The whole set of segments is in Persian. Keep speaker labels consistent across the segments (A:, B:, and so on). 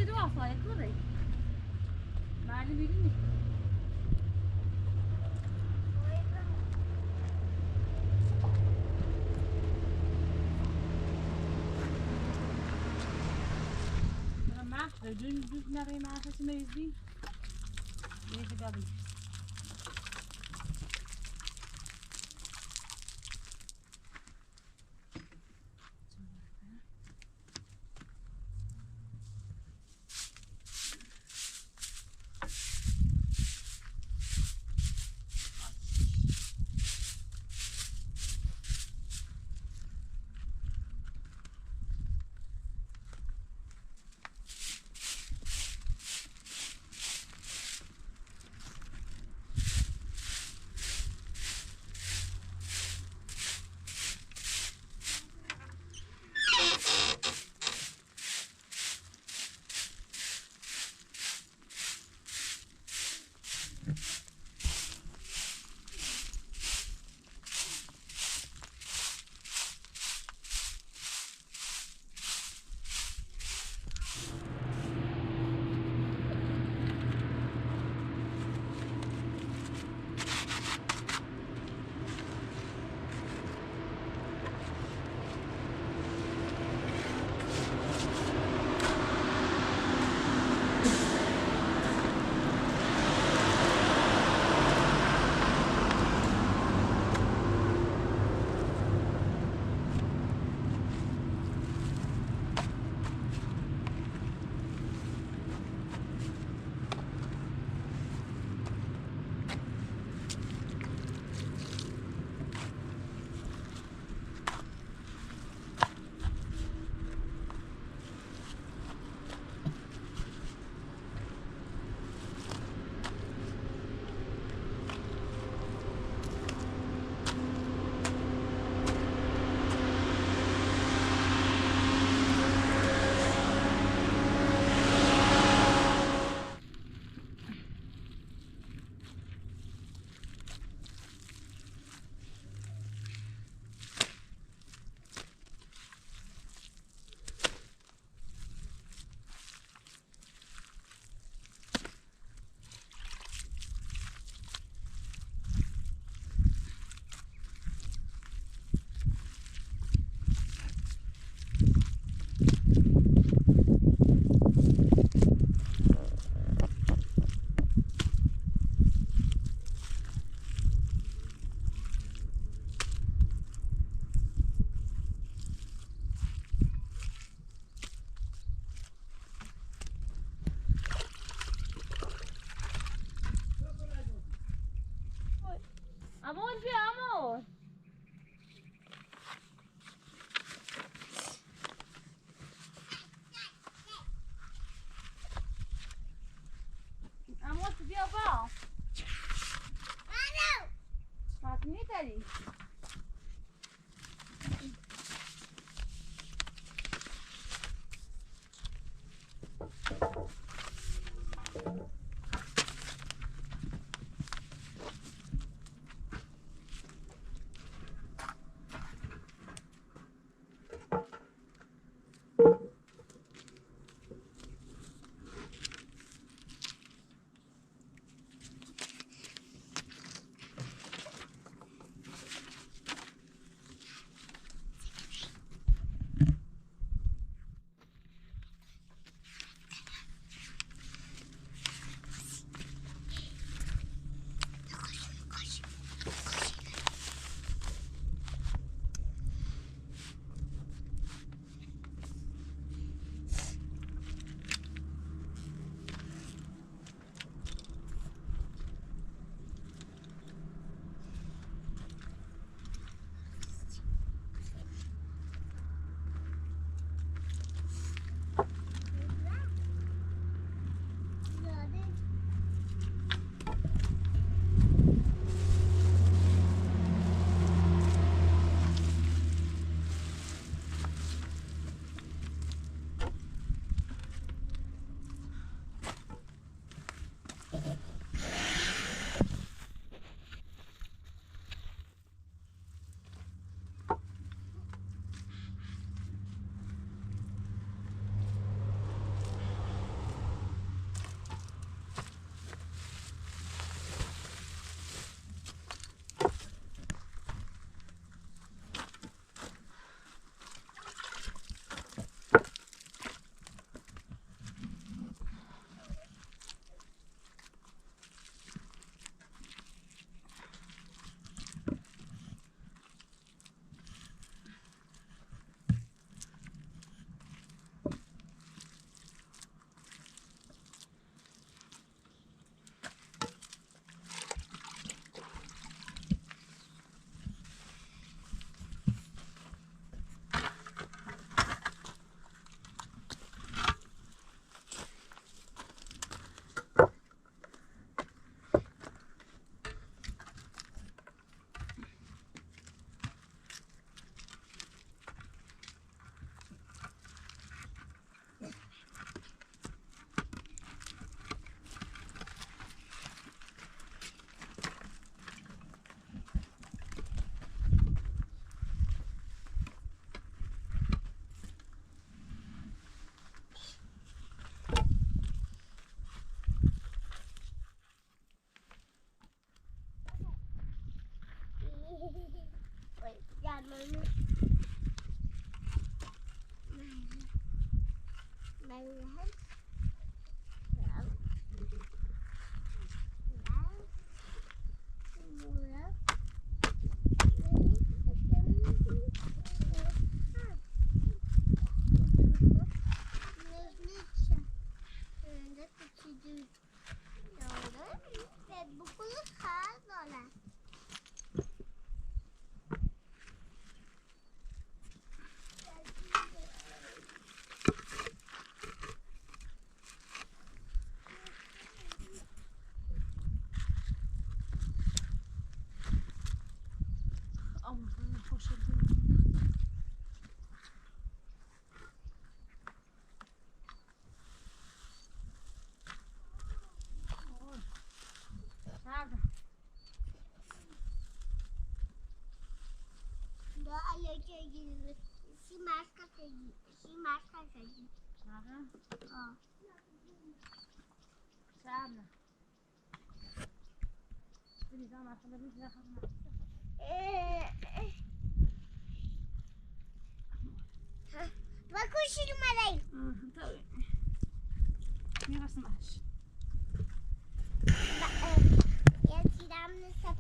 A: ماشي دو عصاية كوري معلم يجيني معك بدون دوز نغي معك اسمه يزي يجي قبل Amor, bia, amor. Amor, bia, bia. Bak ne tari?
B: sim marca feliz. Sim marca feliz.
A: Aha.
B: Ó.
A: Sabe? Ele dá uma coisa muito legal.
B: Vai curtir uma daí.
A: Tá bem. Me vai mais.
B: Eu tirar nessa.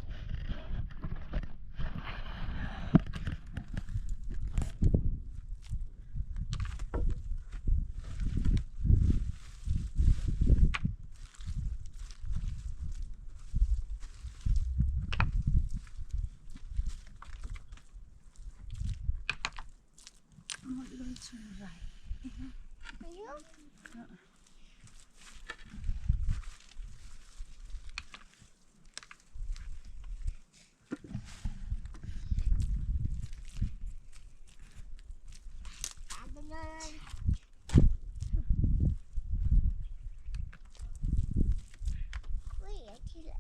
B: Ui, atira.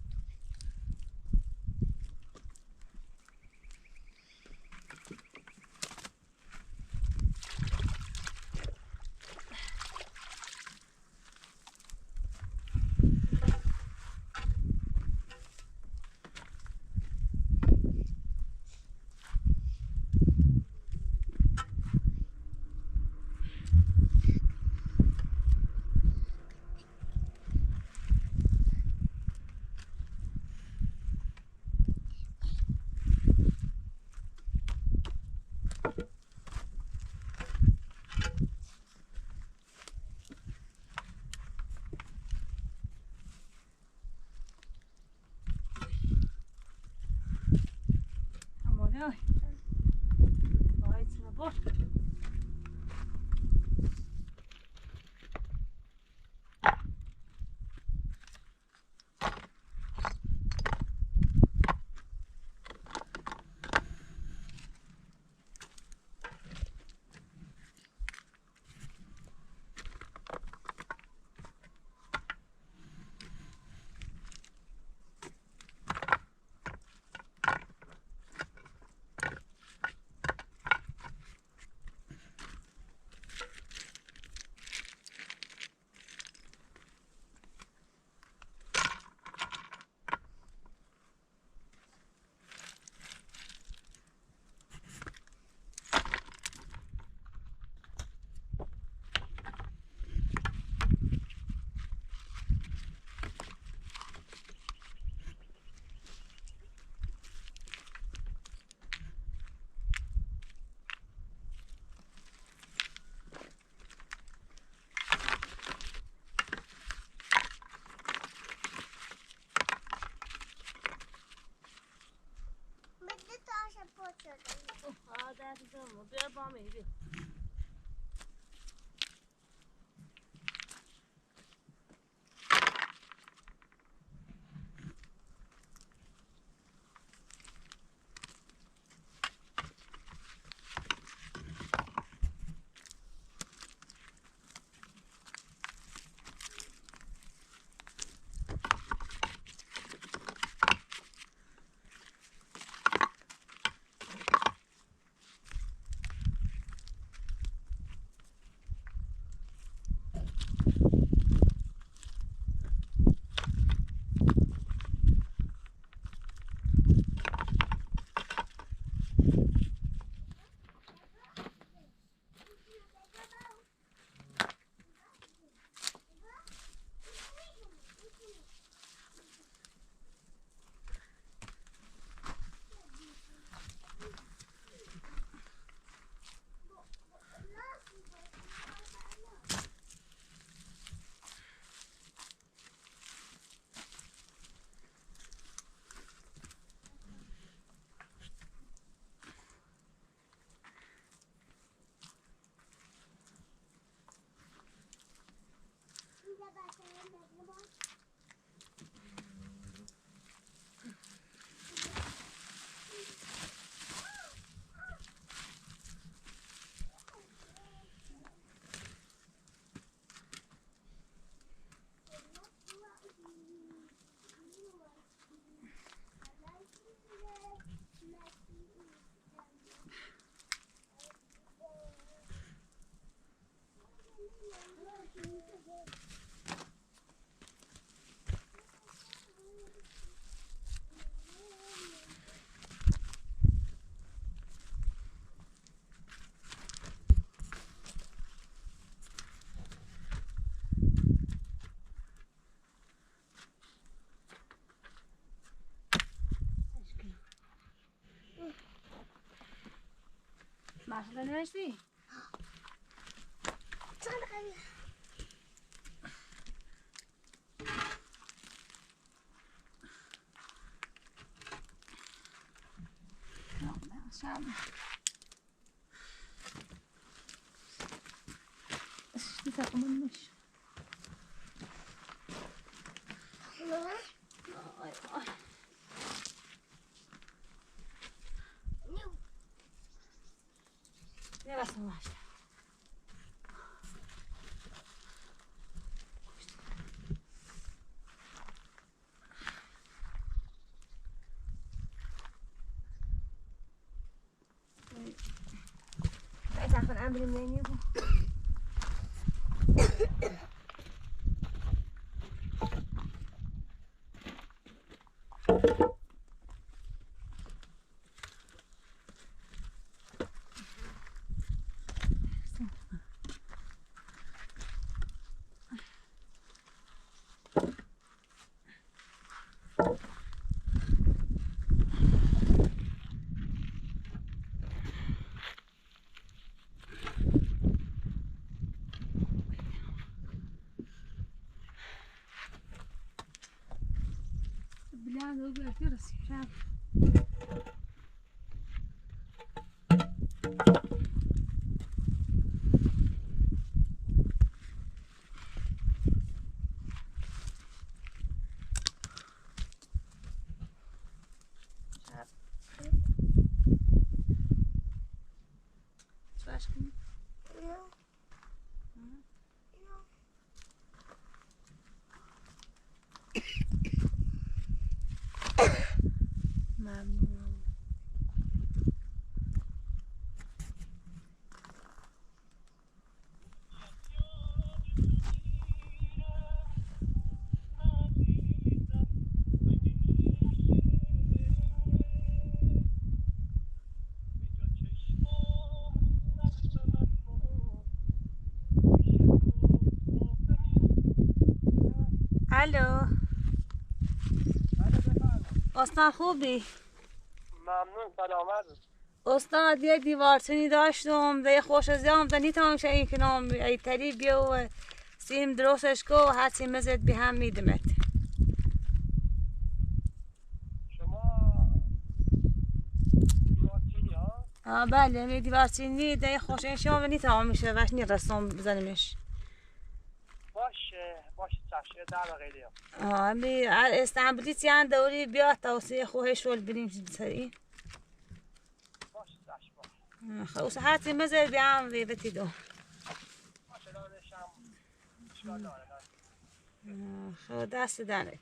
A: Oj. Bajsarna bort. Ja, det är så dumt. Du är bara med. نشتی؟ Bisa kumanis. Yavaş yavaş. Tại sao con ăn bên này nhiều không? Bilal o görüyoruz. Şap. Aşkım. ممنونم. الو استاد خوبی؟
C: ممنون سلامت.
A: استاد یه دیوارچینی داشتم و خوش از یام و نیتام شایی کنم ای تری بیا و سیم درستش کو و هرچی مزد به هم میدمت.
C: شما دیوارچینی ها؟
A: بله می دیوارچینی ده خوش انشام و نیتام میشه وش نیرسم بزنمش.
C: باشه چشم در بقیه
A: می استنبولی چند دوری بیا توصیه خوهش رول بریم سری.
C: باشه چشم
A: خب هرچی مزد به هم ویبتی دو.
C: باشه دانشم اشکال داره.
A: خب دست دنه.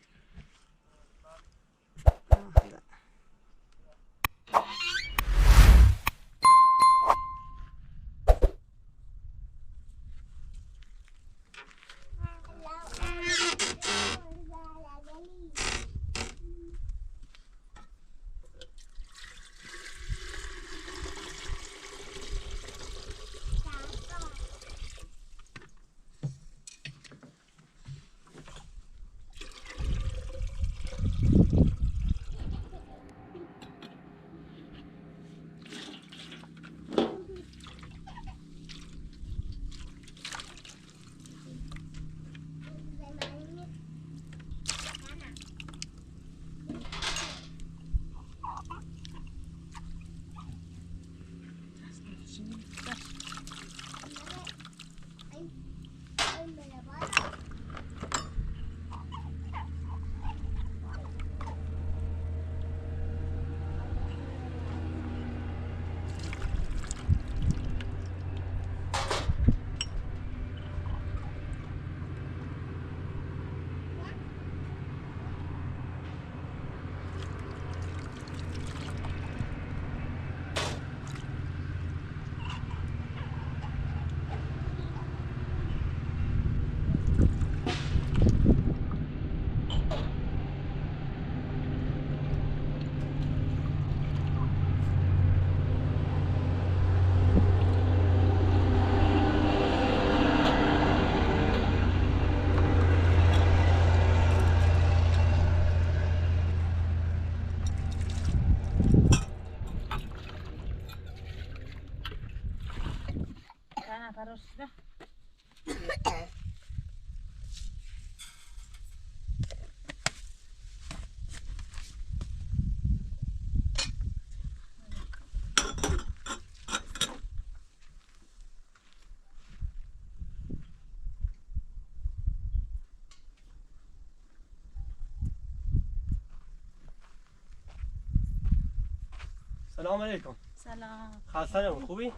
A: درست شده.
D: سلام علیکم.
A: سلام.
D: خسته نباشی. خوبی؟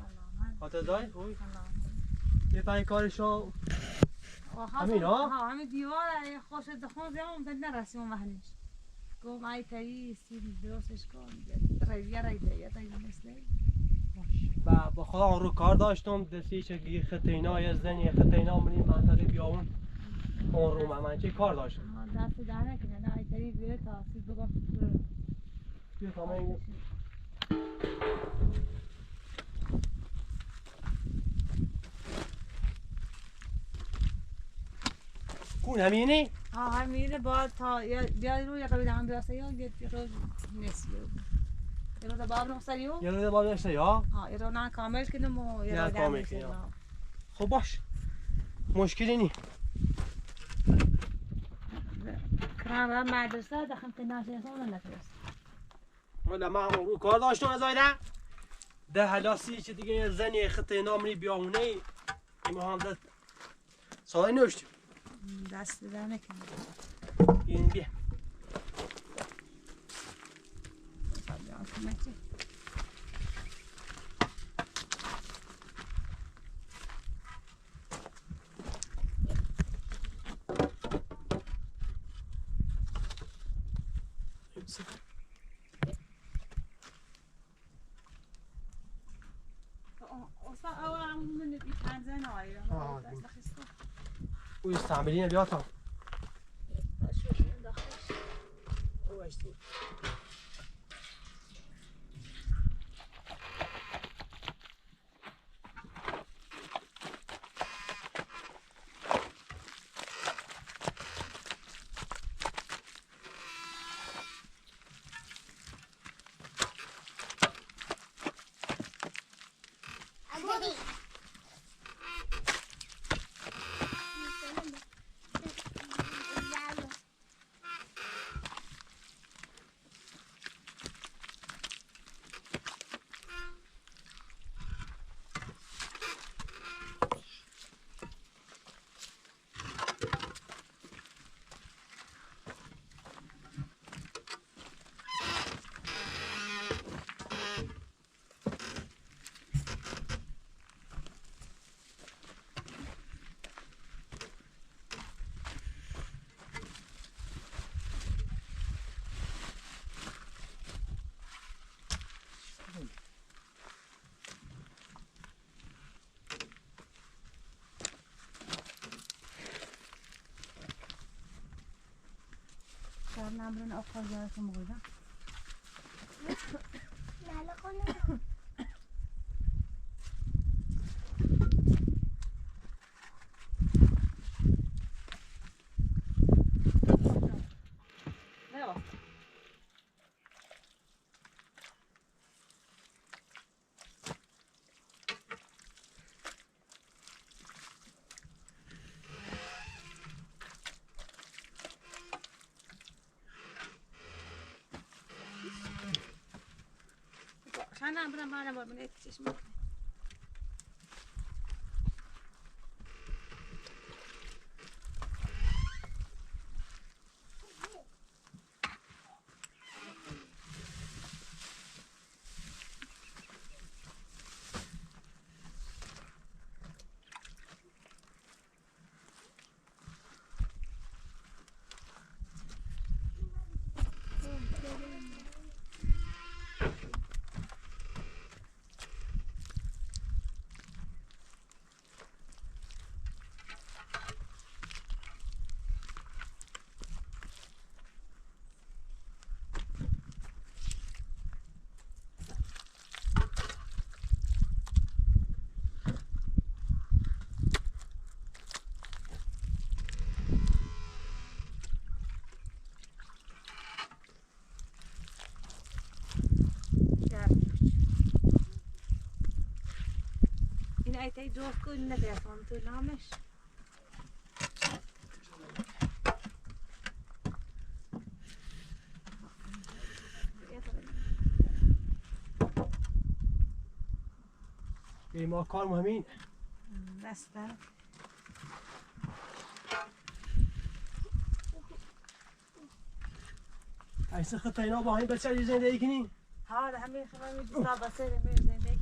D: خاطر داری؟ خوبی؟ یه پای کارشو همین ها؟
A: ها همین دیوار خوش دخون زیام دل نرسیم اون وحنش. گفت ای تایی سیم درستش کن. رایده مثل.
D: با خدا رو کار داشتم دستی چه خطینا یا زنی خطینا منی منطقه بیاون اون رو من چه کار داشتم.
A: دست در نکنه نه ای تایی بیره تا سیب بگفت.
D: بیا تمام. کون همینی؟
A: همینه باید تا بیاد روی قبیل هم بیاسته یا یه روز نیست یه روز باب نمستریو؟
D: یه روز باب نشته یا؟
A: یه روز نه کامل کنم و یه روز
D: کامل کنم. خب باش مشکلی نی.
A: کرام را مدرسه دخم تناسی هستم نترس
D: ولی من رو کار داشتم از آیده ده حلاسی چه دیگه زنی خطینا منی بیاونه این ما هم ده سالای نوشتیم
A: دست در نکنم
D: این بیا او استعملینه بیاتم
A: نمرون آفر جایتون بگذارم
B: لاله کنه
A: شاید برم برم ببینید چشم ایتی جور کن نتیفهم تو نامش
D: ما کار مهمین
A: بسته
D: ایسا خط اینا با همین بچه زندگی کنی؟
A: ها ده همین خبر می دوستا بسه می زندگی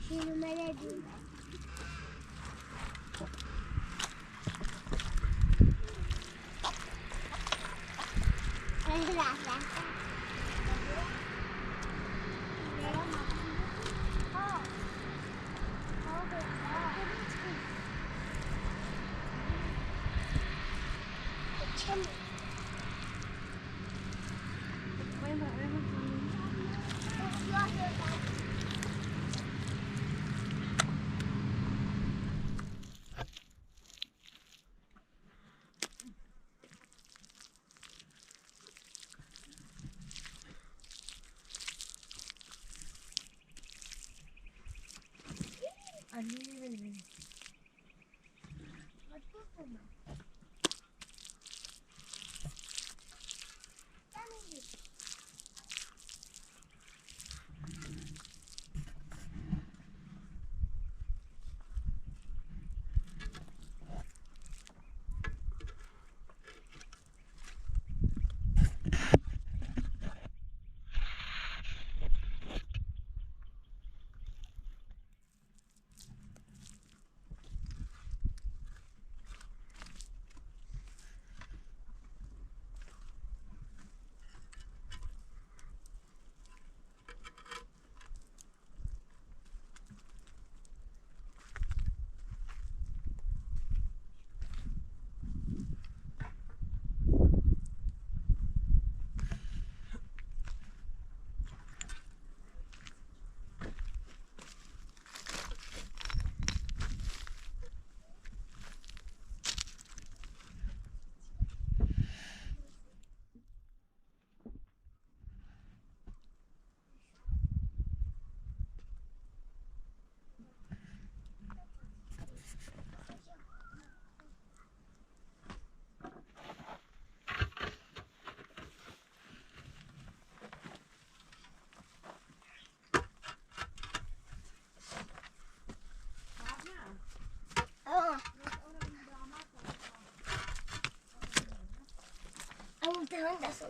B: شنو ملدی اون دهان دستم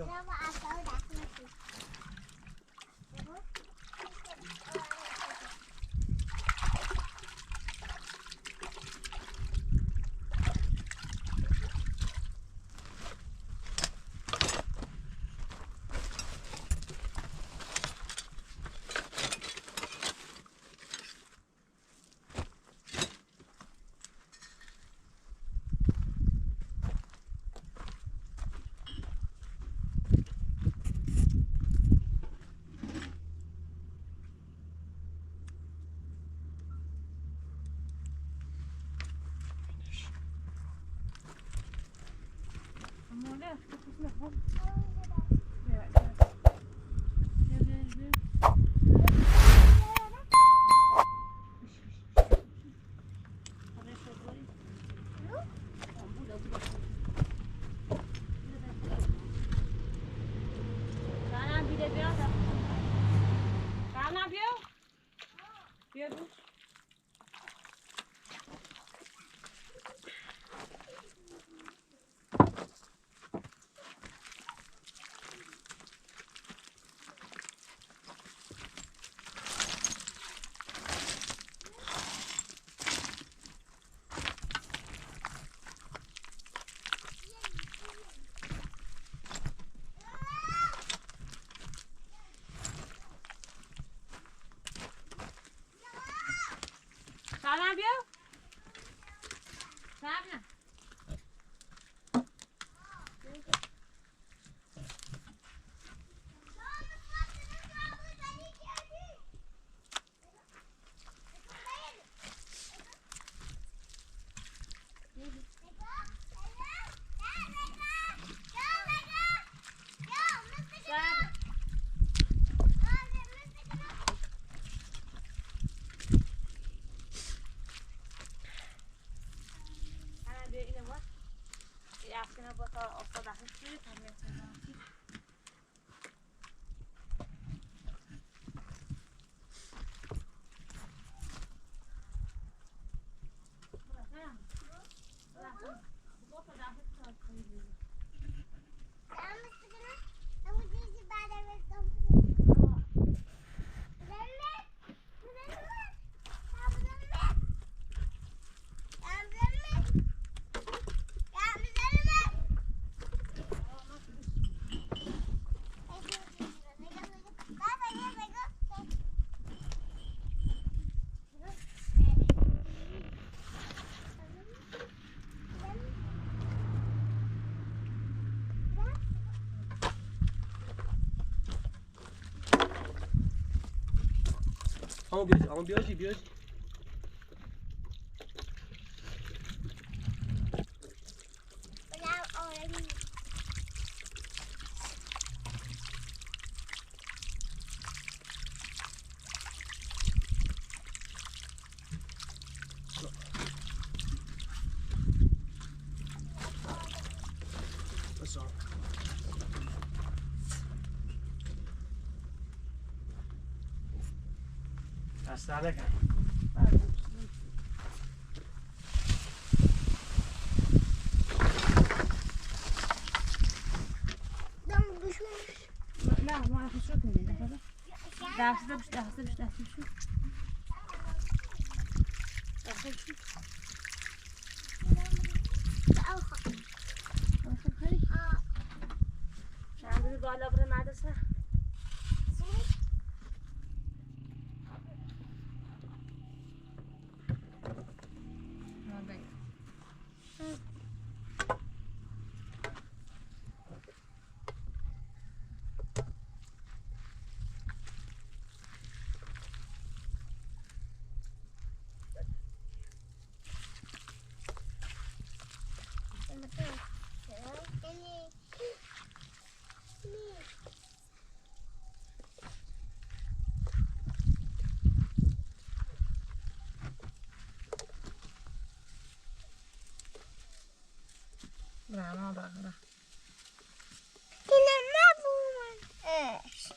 D: بیا
B: بابا اصلا دست نکن.
A: Sana bia? Sana.
D: Ama بیاجی Hastane kan.
A: لا ما اخذ شو كني ده داخل شو داخل شو عندي قال ابره مدرسه ما بقرا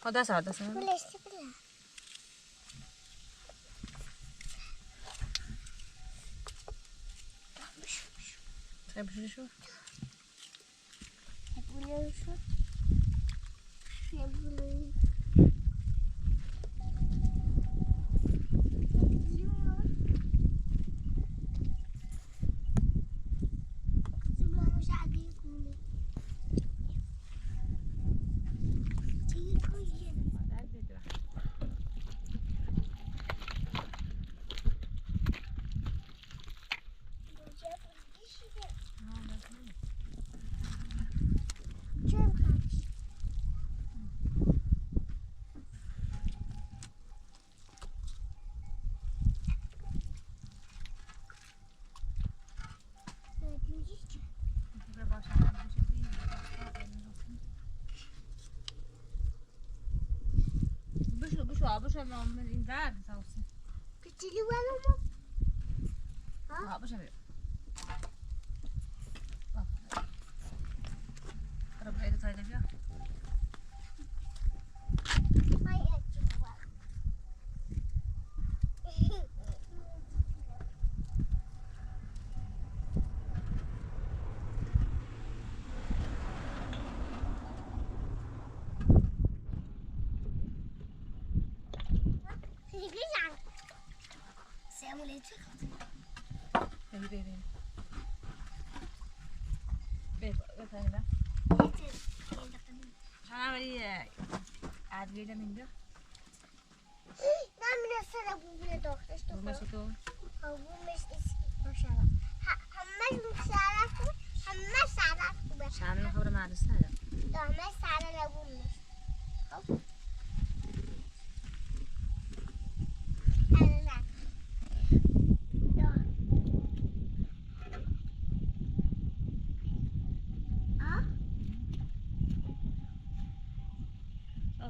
A: خدا ساده ساده طيب شو بشه من این درد سوسه
B: Küçülü var ama.
A: ها بشه بیا قرب عيد تايده بیا
B: Hayır küçülü var. Güzel. Sen bunu çık.
A: بیا بیا بیا تايده بیا شما ولی ادویه من بیا
B: Ben biraz sana bu bile doktor.
A: بومشی تو
B: Havumuz eski maşallah. Hamma müşarak bu. Hamma sarak bu.
A: شما خبر مدرسه ندارم
B: Hamma sarak bu.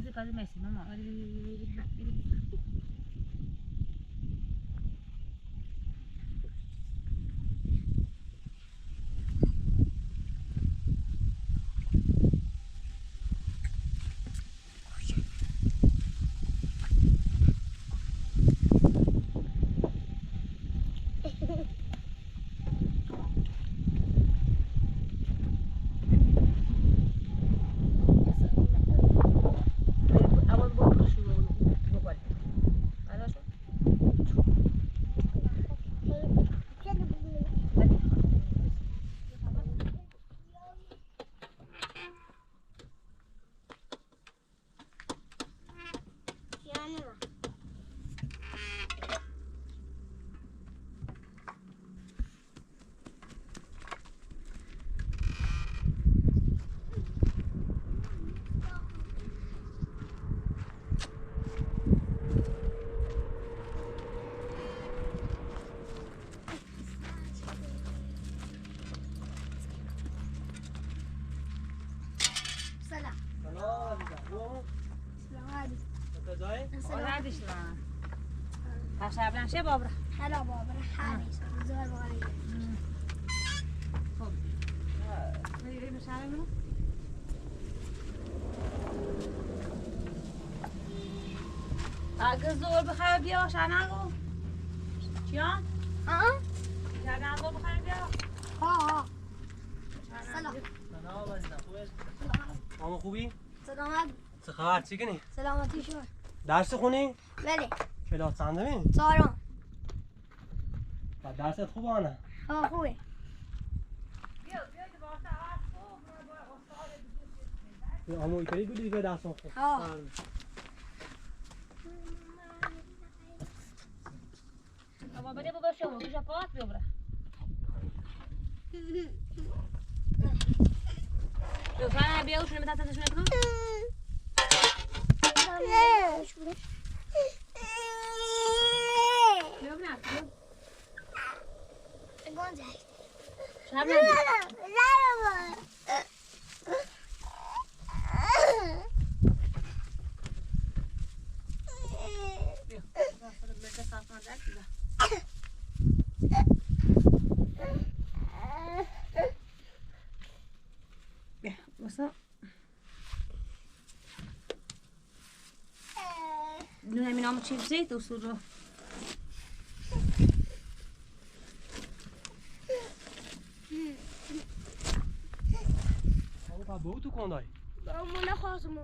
A: Casi casi Messi, mamá. شبنم شه بابرا
B: هلا بابا حارس زور بغاية
A: خب میریم شهرمون اگه زور بخواه بیا شنگو چیان؟ شنگو زور بخواه بیا
B: ها سلام
D: سلام عزیزم خوبه؟ ماما خوبی؟
B: سلامت
D: چه خبر چی کنی؟
B: سلامتی شما
D: درس خونی؟
B: بله
D: کلاس چندمی؟
B: چهارم
D: و درست خوبه آنه؟
B: ها خوبه
D: اما ایتالی بودی دیگه درس خوب
B: ها
A: بابا بده بابا شما تو شپات بیابره لطفا بیا و شونه بتاتشونه کنم بیا بنا شب واسه نمی‌دونم چی زیت اصول رو
D: اما با تو کندای
B: مامان خواستم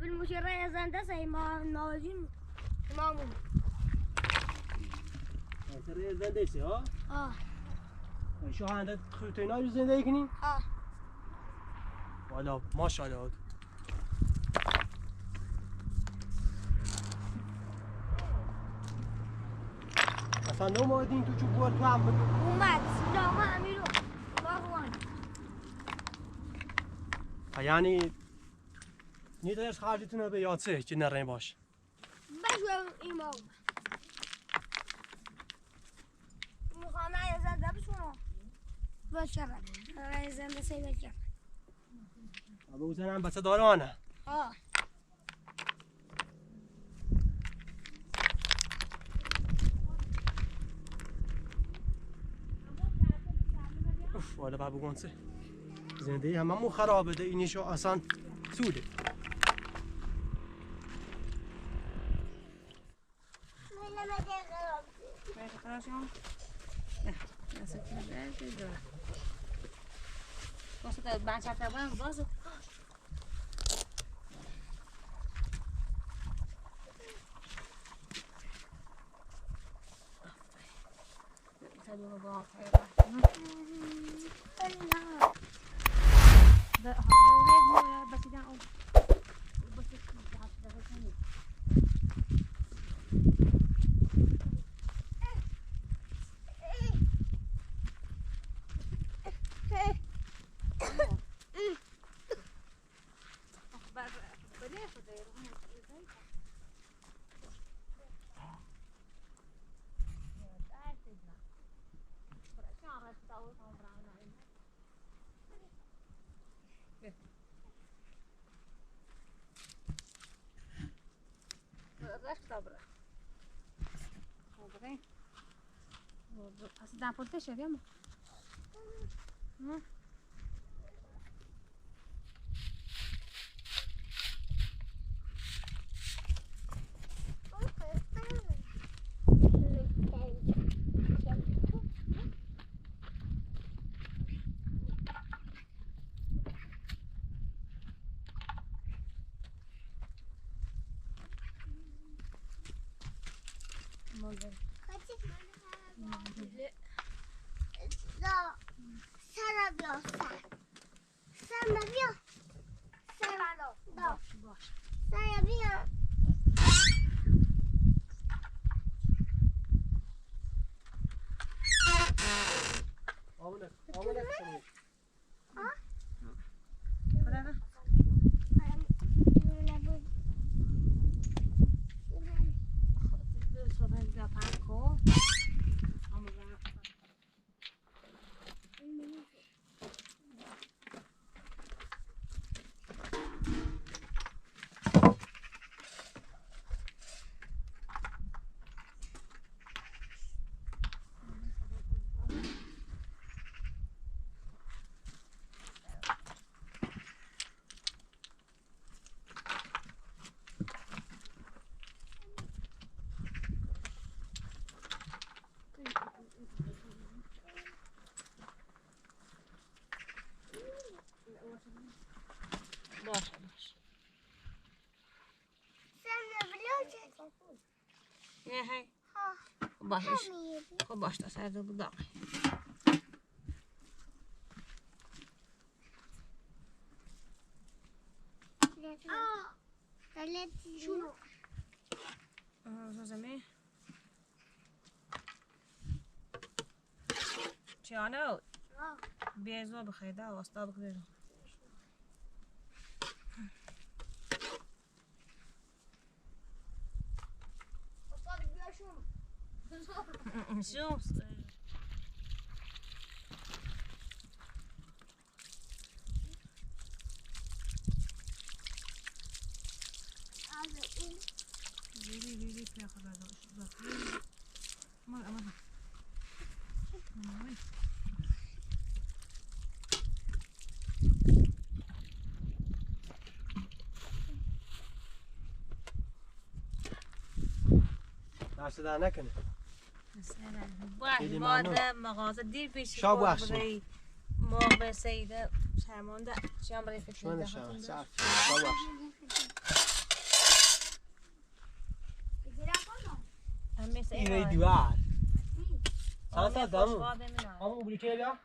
B: بالمشرع زنده زي ما نازين تمامون
D: سر زنده سی ها شو هنده خوتینا رو زنده کنی والا ماشاءالله اصلا نو مادین تو چو بور تو هم بگو
B: اومد سلام امیرو باقوان
D: یعنی نیدهش خرجتون به یادسه که نرین باش
B: بجو ایمو میخوام رای زنده بشونم بشرم رای زنده سی بشرم
D: ابو بزنم بچه دارانه اوف والا بابو گونسه زندگی هممون خرابه ده اینیشو اصلا سوده
A: Da portește, vemo. Nu?
B: سر بیا سر بیا سر بیا
D: آمونه
A: نه هی باش خب باش تا سر دو بودم
B: شنو
A: زمین چیانو بیزو بخیده واسطا بخیده شو Really پیاخه برداشت ما
D: دست در نکنه
A: باید ماده مغازه دیر پیش
D: شاب بخشی
A: موقع سیده شرمانده چیان برای فکر
D: شما نشان شاب بخشی اینه دیوار چند تا دامو همون بلیکه بیا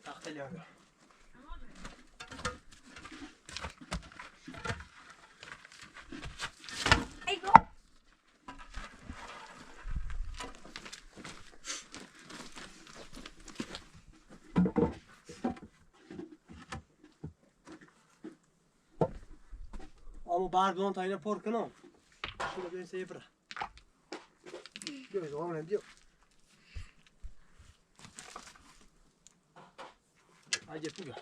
D: تخت لیاقه Ama bardağın tayına porkano. Şurada bir şey yapra. Diyor o zaman diyor. Hadi puga.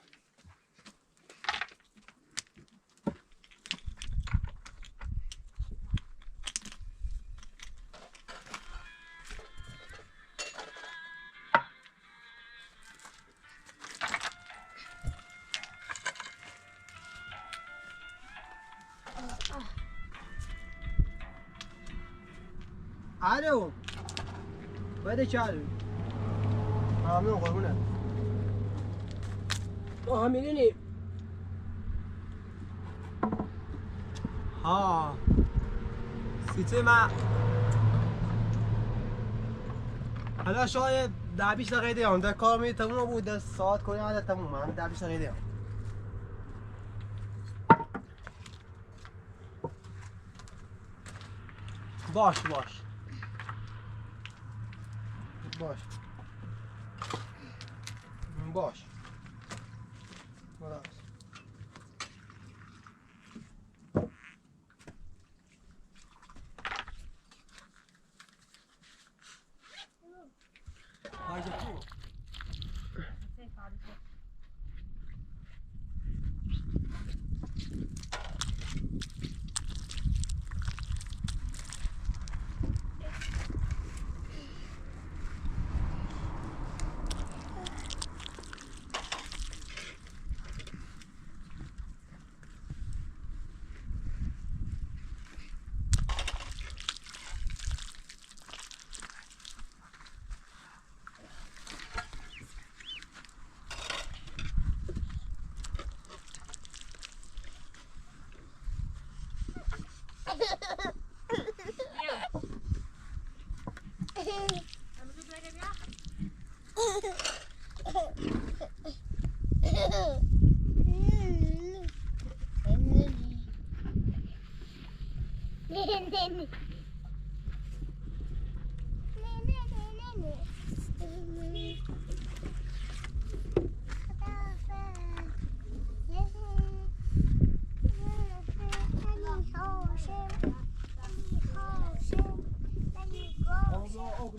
D: Alo. Bade çal. Amin قربونه. ما همینی. ها. سیته ما. حالا شاید 10-20 دقیقه دیگه اون کار می تموم بود ساعت کنی حالا تموم من 10-20 دقیقه دیگه باش باش باش باش خلاص هاي جاتو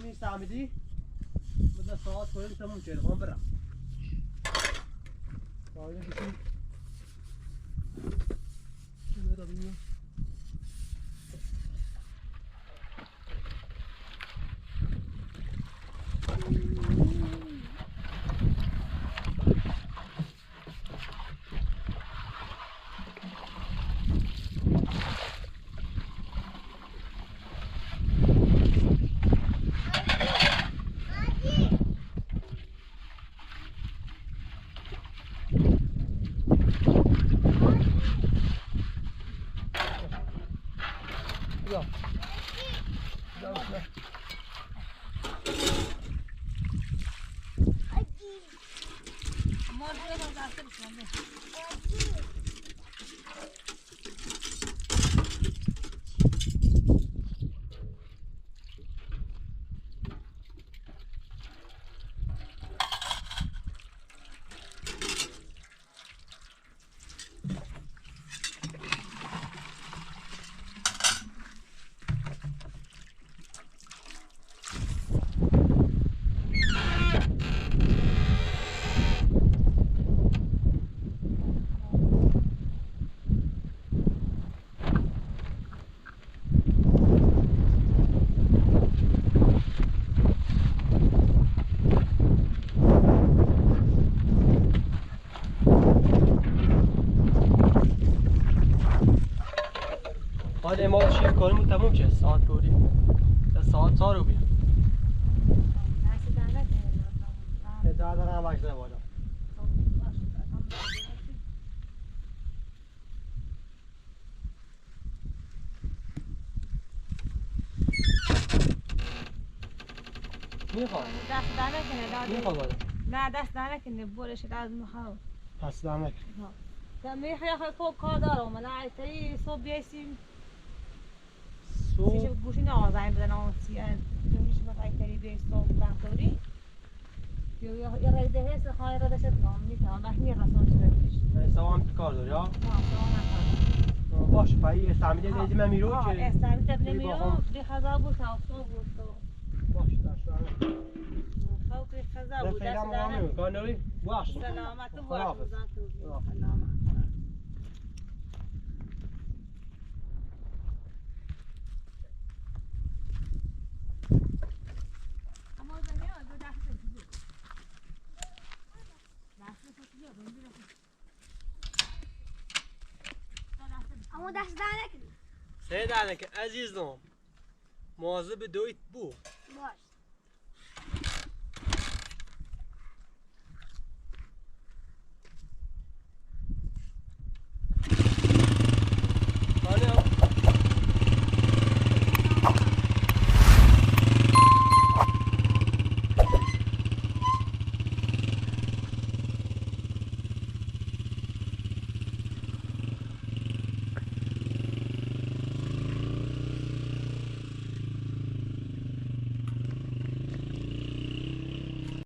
D: می‌فهمیدی؟ مثلا ساعت کنید تموم شد خواهم برم باید بشیم چی می‌دارم ببینیم کارمون تموم شه ساعت کوری ساعت 4 رو بیا در دقیقه هم وقت بالا میخواد
A: دست در نکنه
D: میخواد بالا
A: نه دست در نکنه برش از مخاو
D: پس در نکن
A: دمی خیلی خوب کار دارم من عیتری صبح بیایسیم
D: صبح
A: گوشی نازنین بدن آن سیاه دومیش ما عیتری بیای صبح بخوری یا رایده هست خواهی را داشت نام میتونم وقتی میرسان شده بیش
D: سوا هم کار داری ها
A: نه
D: باشه پایی استعمیلی دیدی من میرو که
A: استعمیل تبنی میرو بخزا بود تا افتاد بود
D: باشه داشت
A: خواه بخزا بود
D: فعلا
A: دست
D: مقام
A: در
D: نمیکن نوری باش
A: سلامت و
D: خداحافظ.
A: باش سلامت
B: اما دست در نکنی
D: سيد عليك عزيزهم مواظب دويت بو